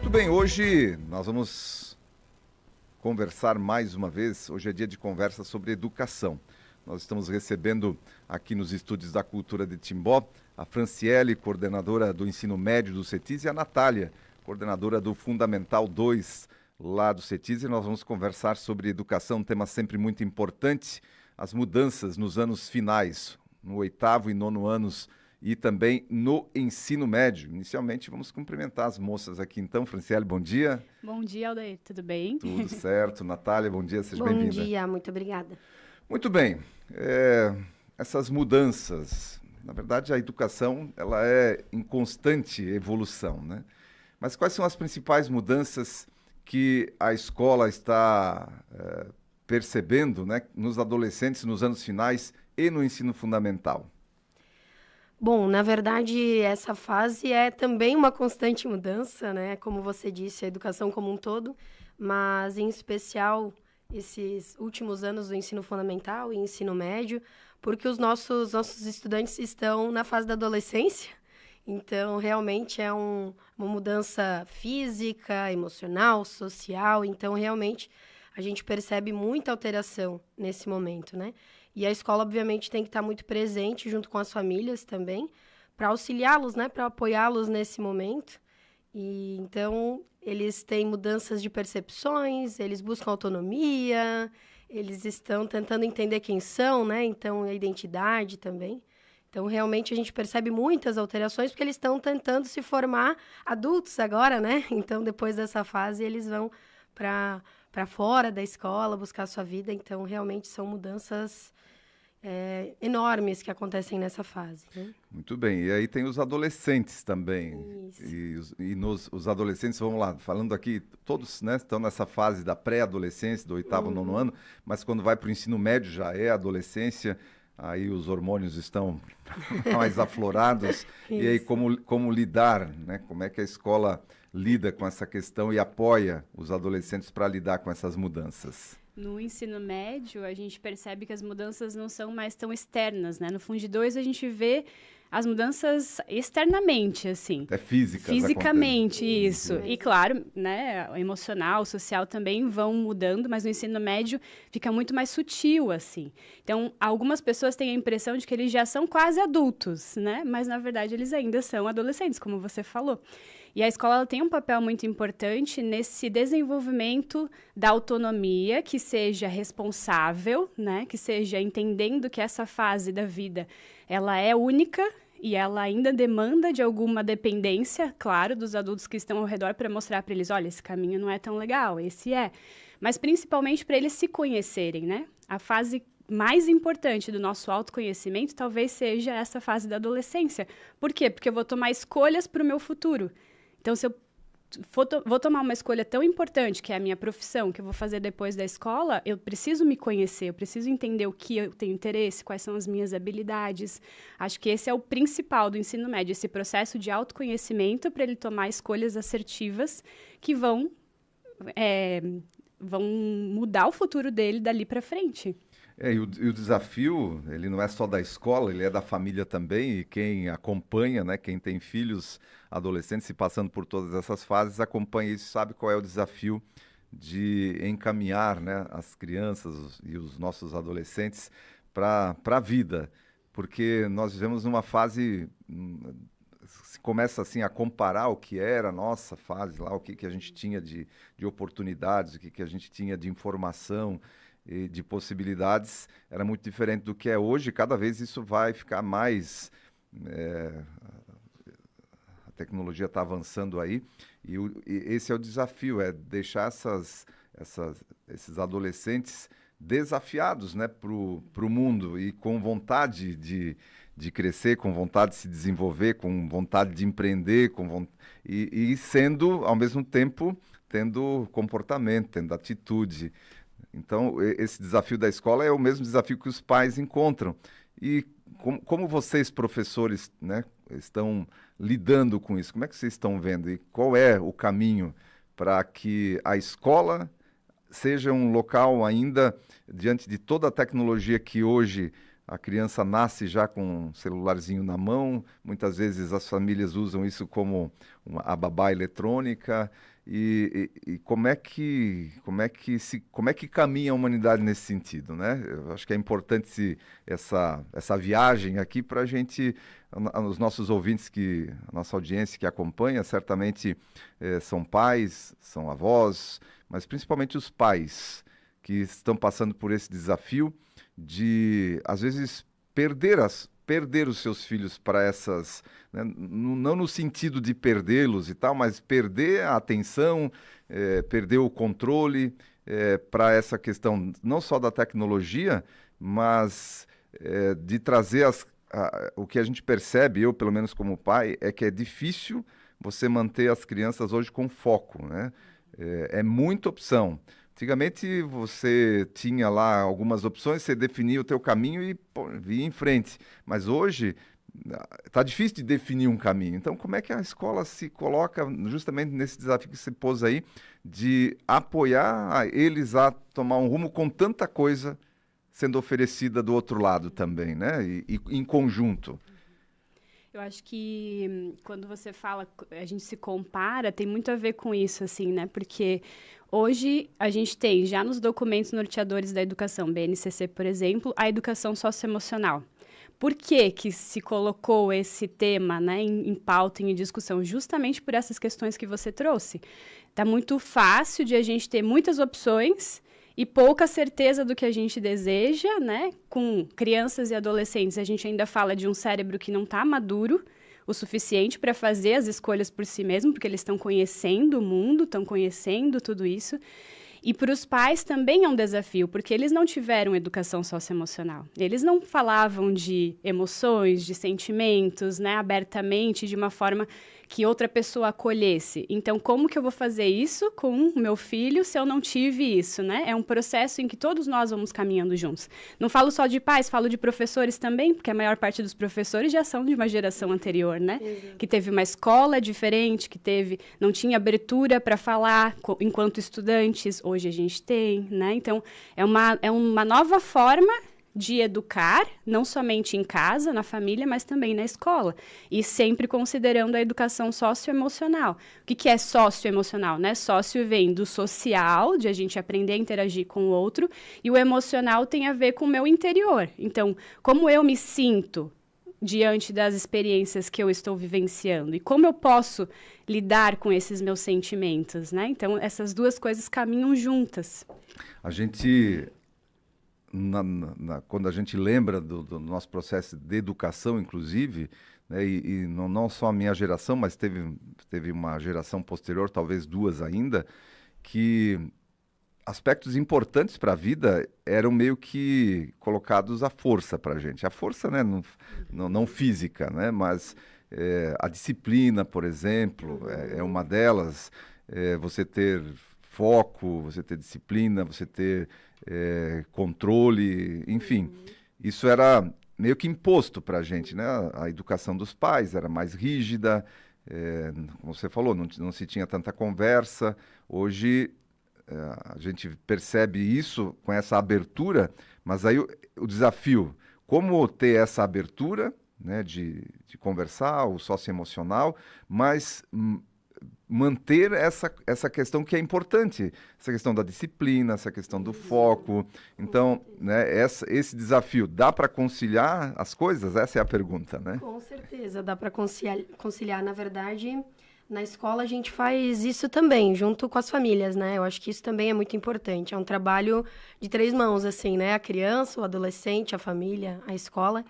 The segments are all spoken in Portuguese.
Muito bem, hoje nós vamos conversar mais uma vez. Hoje é dia de conversa sobre educação. Nós estamos recebendo aqui nos estúdios da Cultura de Timbó a Franciele, coordenadora do ensino médio do CETIS, e a Natália, coordenadora do Fundamental 2 lá do CETIS. E nós vamos conversar sobre educação, um tema sempre muito importante, as mudanças nos anos finais, no 8º e 9º anos, e também no ensino médio. Inicialmente, vamos cumprimentar as moças aqui. Então, Franciele, bom dia. Bom dia, Aldair. Tudo bem? Tudo certo. Natália, bom dia. Seja bem-vinda. Bom dia, muito obrigada. Muito bem. Essas mudanças, na verdade, a educação ela é em constante evolução, né? Mas quais são as principais mudanças que a escola está percebendo, né, nos adolescentes, nos anos finais e no ensino fundamental? Bom, na verdade, essa fase é também uma constante mudança, né? Como você disse, a educação como um todo, mas em especial esses últimos anos do ensino fundamental e ensino médio, porque os nossos estudantes estão na fase da adolescência, então realmente é uma mudança física, emocional, social, então realmente a gente percebe muita alteração nesse momento, né? E a escola, obviamente, tem que estar muito presente junto com as famílias também, para auxiliá-los, né? Para apoiá-los nesse momento. E então, eles têm mudanças de percepções, eles buscam autonomia, eles estão tentando entender quem são, né? Então, a identidade também. Então, realmente, a gente percebe muitas alterações, porque eles estão tentando se formar adultos agora, né? Então, depois dessa fase, eles vão para fora da escola, buscar a sua vida. Então, realmente, são mudanças enormes que acontecem nessa fase, né? Muito bem. E aí tem os adolescentes também. Isso. Os adolescentes, vamos lá, falando aqui, todos, né, estão nessa fase da pré-adolescência, do 8º, 9º ano, mas quando vai para o ensino médio já é adolescência, aí os hormônios estão mais aflorados. E aí como lidar, né? Como é que a escola lida com essa questão e apoia os adolescentes para lidar com essas mudanças? No ensino médio, a gente percebe que as mudanças não são mais tão externas, né? No Fundi 2, a gente vê as mudanças externamente, assim. É físicas. Fisicamente, isso. E, claro, né, o emocional, o social também vão mudando, mas no ensino médio fica muito mais sutil, assim. Então, algumas pessoas têm a impressão de que eles já são quase adultos, né? Mas, na verdade, eles ainda são adolescentes, como você falou. E a escola ela tem um papel muito importante nesse desenvolvimento da autonomia, que seja responsável, né? Que seja entendendo que essa fase da vida ela é única e ela ainda demanda de alguma dependência, claro, dos adultos que estão ao redor para mostrar para eles, olha, esse caminho não é tão legal, esse é. Mas principalmente para eles se conhecerem, né? A fase mais importante do nosso autoconhecimento talvez seja essa fase da adolescência. Por quê? Porque eu vou tomar escolhas para o meu futuro. Então, se eu vou tomar uma escolha tão importante, que é a minha profissão, que eu vou fazer depois da escola, eu preciso me conhecer, eu preciso entender o que eu tenho interesse, quais são as minhas habilidades. Acho que esse é o principal do ensino médio, esse processo de autoconhecimento para ele tomar escolhas assertivas que vão mudar o futuro dele dali para frente. E o desafio, ele não é só da escola, ele é da família também, e quem acompanha, né, quem tem filhos adolescentes e passando por todas essas fases, acompanha isso, sabe qual é o desafio de encaminhar, né, as crianças e os nossos adolescentes para a vida, porque nós vivemos numa fase, se começa assim a comparar o que era a nossa fase lá, o que a gente tinha de oportunidades, o que a gente tinha de informação, e de possibilidades, era muito diferente do que é hoje. Cada vez isso vai ficar mais... a tecnologia está avançando aí, e esse é o desafio, é deixar esses adolescentes desafiados, né, para o mundo e com vontade de crescer, com vontade de se desenvolver, com vontade de empreender, e sendo, ao mesmo tempo, tendo comportamento, tendo atitude. Então, esse desafio da escola é o mesmo desafio que os pais encontram. E como vocês, professores, né, estão lidando com isso? Como é que vocês estão vendo? E qual é o caminho para que a escola seja um local ainda, diante de toda a tecnologia que hoje a criança nasce já com um celularzinho na mão, muitas vezes as famílias usam isso como a babá eletrônica. E como é que caminha a humanidade nesse sentido, né? Eu acho que é importante essa viagem aqui para a gente, os nossos ouvintes, a nossa audiência que acompanha, certamente são pais, são avós, mas principalmente os pais que estão passando por esse desafio de, às vezes, perder os seus filhos para essas, né, não no sentido de perdê-los e tal, mas perder a atenção, perder o controle para essa questão não só da tecnologia, mas de trazer o que a gente percebe, eu pelo menos como pai, é que é difícil você manter as crianças hoje com foco, né? É muita opção. Antigamente você tinha lá algumas opções, você definia o teu caminho e ia em frente. Mas hoje está difícil de definir um caminho. Então, como é que a escola se coloca justamente nesse desafio que você pôs aí de apoiar eles a tomar um rumo com tanta coisa sendo oferecida do outro lado também, né? E em conjunto. Eu acho que quando você fala, a gente se compara, tem muito a ver com isso, assim, né? Porque hoje a gente tem, já nos documentos norteadores da educação, BNCC, por exemplo, a educação socioemocional. Por que se colocou esse tema, né, em pauta, em discussão? Justamente por essas questões que você trouxe. Está muito fácil de a gente ter muitas opções e pouca certeza do que a gente deseja, né? Com crianças e adolescentes, a gente ainda fala de um cérebro que não está maduro o suficiente para fazer as escolhas por si mesmo, porque eles estão conhecendo o mundo, estão conhecendo tudo isso. E para os pais também é um desafio, porque eles não tiveram educação socioemocional. Eles não falavam de emoções, de sentimentos, né, abertamente, de uma forma que outra pessoa acolhesse. Então, como que eu vou fazer isso com o meu filho se eu não tive isso, né? É um processo em que todos nós vamos caminhando juntos. Não falo só de pais, falo de professores também, porque a maior parte dos professores já são de uma geração anterior, né? Exato. Que teve uma escola diferente, não tinha abertura para falar enquanto estudantes. Hoje a gente tem, né? Então, é uma nova forma de educar, não somente em casa, na família, mas também na escola. E sempre considerando a educação socioemocional. O que é socioemocional, né? Sócio vem do social, de a gente aprender a interagir com o outro, e o emocional tem a ver com o meu interior. Então, como eu me sinto diante das experiências que eu estou vivenciando e como eu posso lidar com esses meus sentimentos, né? Então, essas duas coisas caminham juntas. A gente, quando a gente lembra do nosso processo de educação, inclusive, né, e não só a minha geração, mas teve uma geração posterior, talvez duas ainda, que aspectos importantes para a vida eram meio que colocados à força para a gente. A força, né, não física, né, mas a disciplina, por exemplo, é uma delas. Você ter foco, você ter disciplina, você ter controle, enfim. Isso era meio que imposto para a gente, né? A educação dos pais era mais rígida, como você falou, não se tinha tanta conversa. Hoje a gente percebe isso com essa abertura, mas aí o desafio, como ter essa abertura, né, de conversar, o socioemocional, mas manter essa questão que é importante, essa questão da disciplina, essa questão do foco. Então, né, esse desafio, dá para conciliar as coisas? Essa é a pergunta, né? Com certeza, dá para conciliar. Na verdade, na escola a gente faz isso também, junto com as famílias, né? Eu acho que isso também é muito importante. É um trabalho de 3 mãos, assim, né? A criança, o adolescente, a família, a escola.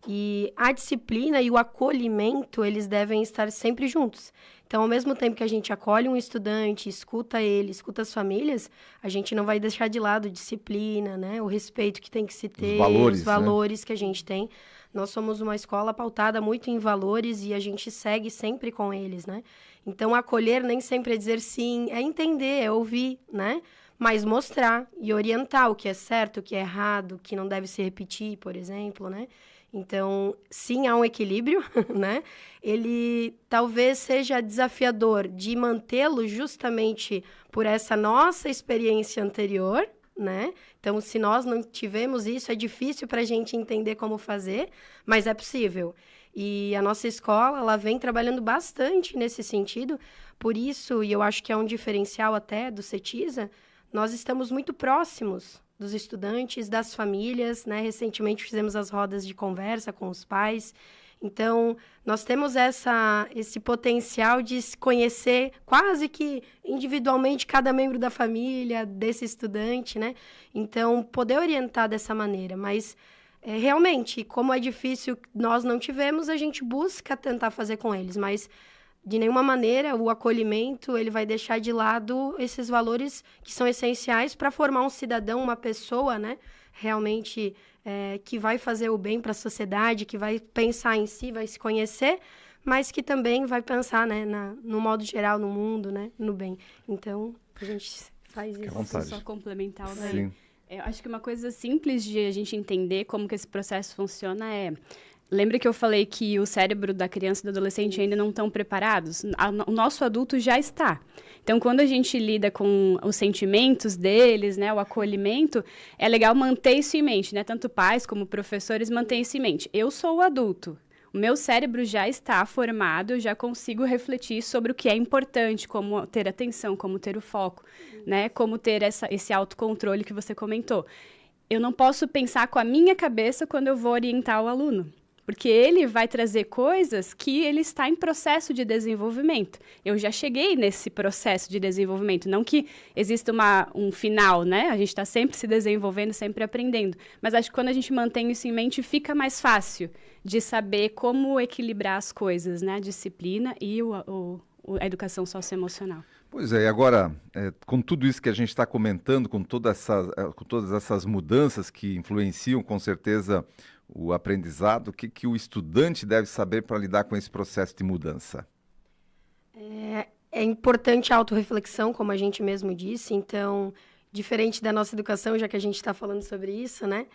E a disciplina e o acolhimento, eles devem estar sempre juntos. Então, ao mesmo tempo que a gente acolhe um estudante, escuta ele, escuta as famílias, a gente não vai deixar de lado a disciplina, né? O respeito que tem que se ter, os valores, né, que a gente tem. Nós somos uma escola pautada muito em valores e a gente segue sempre com eles, né? Então, acolher nem sempre é dizer sim, é entender, é ouvir, né? Mas mostrar e orientar o que é certo, o que é errado, o que não deve se repetir, por exemplo, né? Então, sim, há um equilíbrio, né? Ele talvez seja desafiador de mantê-lo justamente por essa nossa experiência anterior, né? Então, se nós não tivemos isso, é difícil para a gente entender como fazer, mas é possível. E a nossa escola, ela vem trabalhando bastante nesse sentido, por isso, e eu acho que é um diferencial até do CETISA, nós estamos muito próximos dos estudantes, das famílias, né? Recentemente fizemos as rodas de conversa com os pais. Então, nós temos esse potencial de se conhecer quase que individualmente cada membro da família, desse estudante, né? Então, poder orientar dessa maneira, mas realmente, como é difícil, nós não tivemos, a gente busca tentar fazer com eles, mas de nenhuma maneira o acolhimento ele vai deixar de lado esses valores que são essenciais para formar um cidadão, uma pessoa, né? Realmente que vai fazer o bem para a sociedade, que vai pensar em si, vai se conhecer, mas que também vai pensar, né, no modo geral, no mundo, né, no bem. Então, a gente faz isso. Vontade. Só complementar, né? Sim. Eu acho que uma coisa simples de a gente entender como que esse processo funciona é... Lembra que eu falei que o cérebro da criança e do adolescente ainda não estão preparados? O nosso adulto já está. Então, quando a gente lida com os sentimentos deles, né, o acolhimento, é legal manter isso em mente, né? Tanto pais como professores mantêm isso em mente. Eu sou o adulto. O meu cérebro já está formado, eu já consigo refletir sobre o que é importante, como ter atenção, como ter o foco, né? Como ter esse autocontrole que você comentou. Eu não posso pensar com a minha cabeça quando eu vou orientar o aluno. Porque ele vai trazer coisas que ele está em processo de desenvolvimento. Eu já cheguei nesse processo de desenvolvimento. Não que exista um final, né? A gente está sempre se desenvolvendo, sempre aprendendo. Mas acho que quando a gente mantém isso em mente, fica mais fácil de saber como equilibrar as coisas, né? A disciplina e a educação socioemocional. Pois é, e agora, com tudo isso que a gente está comentando, com todas essas mudanças que influenciam, com certeza, o aprendizado, o que o estudante deve saber para lidar com esse processo de mudança? É importante a autorreflexão, como a gente mesmo disse. Então, diferente da nossa educação, já que a gente está falando sobre isso, né?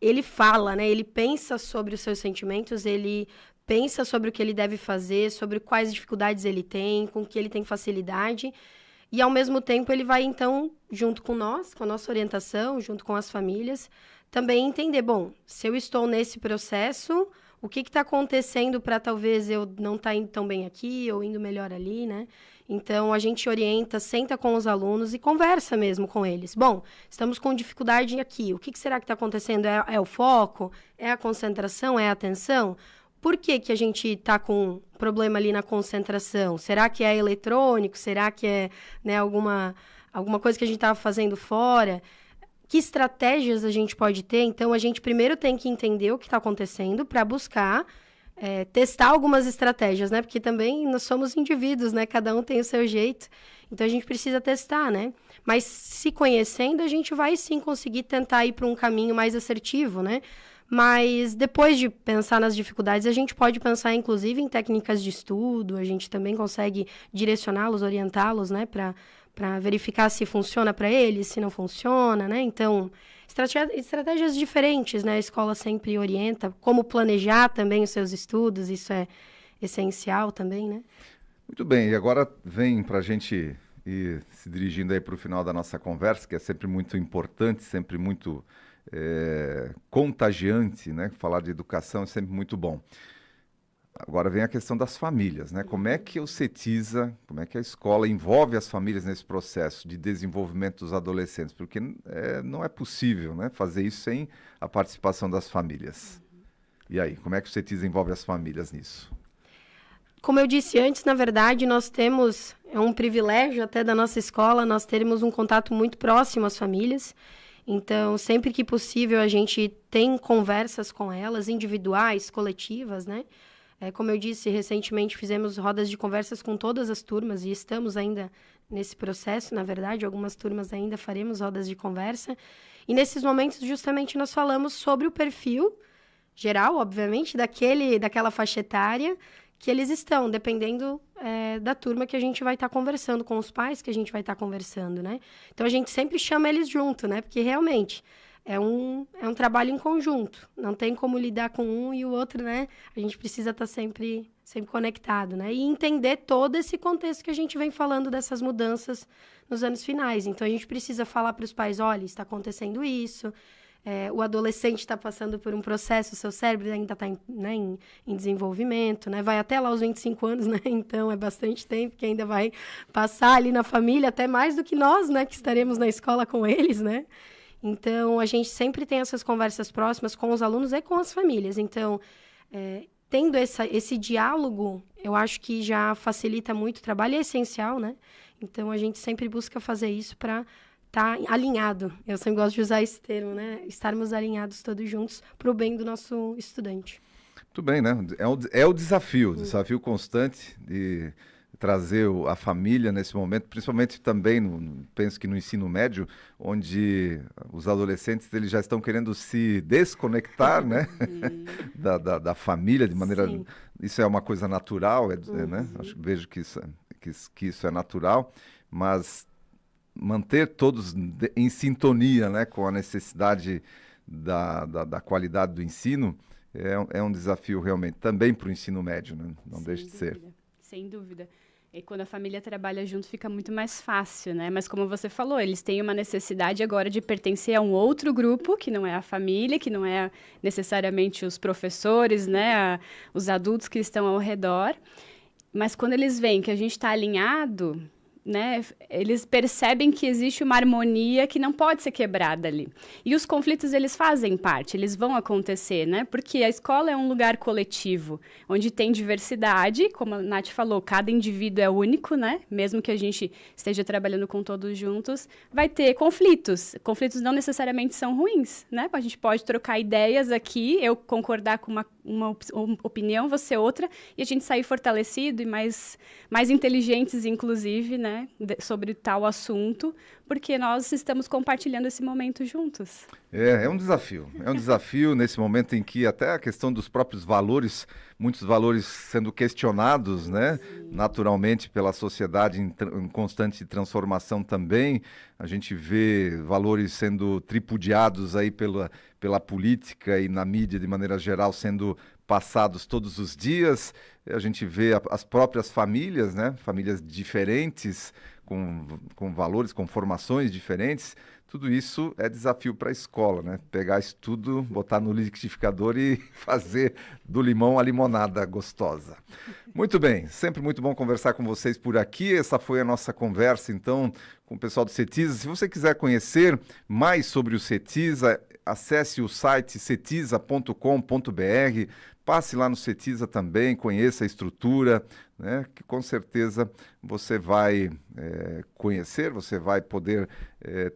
Ele fala, né? Ele pensa sobre os seus sentimentos, ele pensa sobre o que ele deve fazer, sobre quais dificuldades ele tem, com que ele tem facilidade. E, ao mesmo tempo, ele vai, então, junto com nós, com a nossa orientação, junto com as famílias, também entender, bom, se eu estou nesse processo, o que está acontecendo para talvez eu não estar indo tão bem aqui ou indo melhor ali, né? Então, a gente orienta, senta com os alunos e conversa mesmo com eles. Bom, estamos com dificuldade aqui, o que será que está acontecendo? É o foco? É a concentração? É a atenção? Por que a gente está com problema ali na concentração? Será que é eletrônico? Será que é, né, alguma coisa que a gente estava fazendo fora? Que estratégias a gente pode ter? Então, a gente primeiro tem que entender o que está acontecendo para buscar testar algumas estratégias, né? Porque também nós somos indivíduos, né? Cada um tem o seu jeito. Então, a gente precisa testar, né? Mas se conhecendo, a gente vai sim conseguir tentar ir para um caminho mais assertivo, né? Mas depois de pensar nas dificuldades, a gente pode pensar, inclusive, em técnicas de estudo. A gente também consegue direcioná-los, orientá-los, né? Para verificar se funciona para eles, se não funciona, né? Então, estratégias diferentes, né? A escola sempre orienta como planejar também os seus estudos, isso é essencial também, né? Muito bem, e agora vem para a gente ir se dirigindo aí para o final da nossa conversa, que é sempre muito importante, sempre muito contagiante, né? Falar de educação é sempre muito bom. Agora vem a questão das famílias, né? Como é que o CETISA, como é que a escola envolve as famílias nesse processo de desenvolvimento dos adolescentes? Porque não é possível, né, fazer isso sem a participação das famílias. E aí, como é que o CETISA envolve as famílias nisso? Como eu disse antes, na verdade, nós temos, é um privilégio até da nossa escola, nós termos um contato muito próximo às famílias. Então, sempre que possível, a gente tem conversas com elas, individuais, coletivas, né? Como eu disse, recentemente fizemos rodas de conversas com todas as turmas e estamos ainda nesse processo, na verdade, algumas turmas ainda faremos rodas de conversa. E nesses momentos, justamente, nós falamos sobre o perfil geral, obviamente, daquela faixa etária que eles estão, dependendo da turma que a gente vai estar conversando, com os pais que a gente vai estar conversando, né? Então, a gente sempre chama eles junto, né? Porque, realmente, é um trabalho em conjunto. Não tem como lidar com um e o outro, né? A gente precisa estar sempre sempre conectado, né? E entender todo esse contexto que a gente vem falando dessas mudanças nos anos finais. Então, a gente precisa falar para os pais, olha, está acontecendo isso, o adolescente está passando por um processo, o seu cérebro ainda está em desenvolvimento, né? Vai até lá aos 25 anos, né? Então, é bastante tempo que ainda vai passar ali na família, até mais do que nós, né? Que estaremos na escola com eles, né? Então, a gente sempre tem essas conversas próximas com os alunos e com as famílias. Então, tendo esse diálogo, eu acho que já facilita muito o trabalho, é essencial, né? Então, a gente sempre busca fazer isso para estar alinhado. Eu sempre gosto de usar esse termo, né? Estarmos alinhados todos juntos para o bem do nosso estudante. Muito bem, né? É o desafio constante de trazer a família nesse momento, principalmente também, penso que no ensino médio, onde os adolescentes eles já estão querendo se desconectar, né? da família de maneira... Sim. Isso é uma coisa natural, né? Vejo que isso é natural, mas manter todos em sintonia, né, com a necessidade da qualidade do ensino é um desafio realmente, também para o ensino médio, né? Não deixa de ser. Sem dúvida. E quando a família trabalha junto fica muito mais fácil, né? Mas como você falou, eles têm uma necessidade agora de pertencer a um outro grupo, que não é a família, que não é necessariamente os professores, né? Os adultos que estão ao redor. Mas quando eles veem que a gente está alinhado, né, eles percebem que existe uma harmonia que não pode ser quebrada ali. E os conflitos, eles fazem parte, eles vão acontecer, né? Porque a escola é um lugar coletivo, onde tem diversidade, como a Nath falou, cada indivíduo é único, né? Mesmo que a gente esteja trabalhando com todos juntos, vai ter conflitos. Conflitos não necessariamente são ruins, né? A gente pode trocar ideias aqui, eu concordar com uma opinião, você outra, e a gente sair fortalecido e mais inteligentes, inclusive, né, sobre tal assunto, porque nós estamos compartilhando esse momento juntos. É um desafio nesse momento em que até a questão dos próprios valores, muitos valores sendo questionados, né, naturalmente pela sociedade em constante transformação também. A gente vê valores sendo tripudiados aí pela política e na mídia de maneira geral sendo passados todos os dias. A gente vê as próprias famílias, né, famílias diferentes, com valores, com formações diferentes. Tudo isso é desafio para a escola, né? Pegar isso tudo, botar no liquidificador e fazer do limão a limonada gostosa. Muito bem, sempre muito bom conversar com vocês por aqui. Essa foi a nossa conversa, então, com o pessoal do CETISA. Se você quiser conhecer mais sobre o CETISA, acesse o site cetisa.com.br, passe lá no CETISA também, conheça a estrutura, né, que com certeza você vai conhecer, você vai poder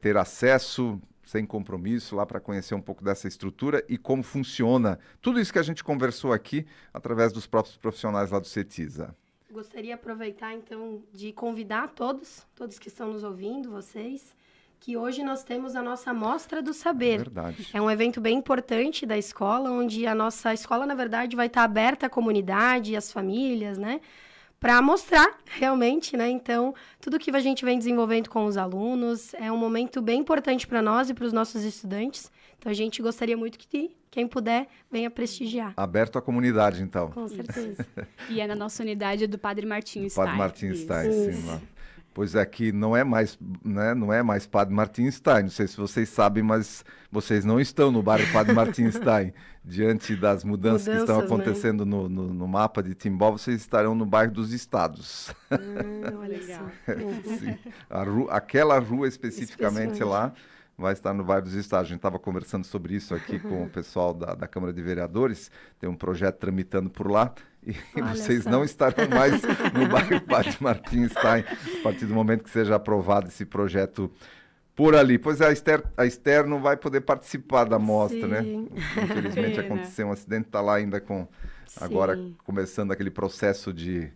ter acesso sem compromisso lá para conhecer um pouco dessa estrutura e como funciona tudo isso que a gente conversou aqui através dos próprios profissionais lá do CETISA. Gostaria de aproveitar, então, de convidar todos que estão nos ouvindo, vocês, que hoje nós temos a nossa Mostra do Saber. Verdade. É um evento bem importante da escola, onde a nossa escola, na verdade, vai estar aberta à comunidade, às famílias, né? Para mostrar realmente, né? Então, tudo que a gente vem desenvolvendo com os alunos é um momento bem importante para nós e para os nossos estudantes. Então, a gente gostaria muito que quem puder venha prestigiar. Aberto à comunidade, então. Com certeza. E é na nossa unidade do Padre Martim Stein. Padre Martim Stein, sim, lá. Pois é, que não é mais, né, não é mais Padre Martim Stein. Não sei se vocês sabem, mas vocês não estão no bairro Padre Martim Stein. Diante das mudanças que estão acontecendo, né, no mapa de Timbó, vocês estarão no bairro dos Estados. Olha só. Sim. Aquela rua especificamente lá vai estar no bairro dos Estados. A gente estava conversando sobre isso aqui com o pessoal da Câmara de Vereadores. Tem um projeto tramitando por lá. E vocês não estarão mais no bairro Padre Martim Stein a partir do momento que seja aprovado esse projeto por ali. Pois é, a Esther não vai poder participar da mostra, né? Infelizmente aconteceu um acidente, está lá ainda agora começando aquele processo de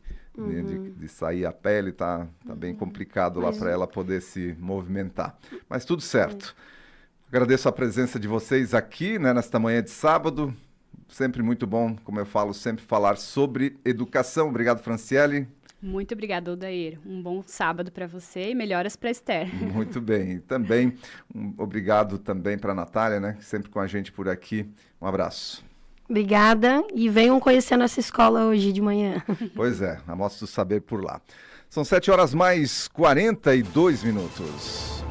sair a pele, tá bem complicado lá para ela poder se movimentar. Mas tudo certo. Agradeço a presença de vocês aqui, né, nesta manhã de sábado. Sempre muito bom, como eu falo, sempre falar sobre educação. Obrigado, Franciele. Muito obrigada, Odair. Um bom sábado para você e melhoras para a Esther. Muito bem. E também, obrigado também para a Natália, né, sempre com a gente por aqui. Um abraço. Obrigada e venham conhecer a nossa escola hoje de manhã. Pois é, a Mostra do Saber por lá. São 7h mais 42 minutos.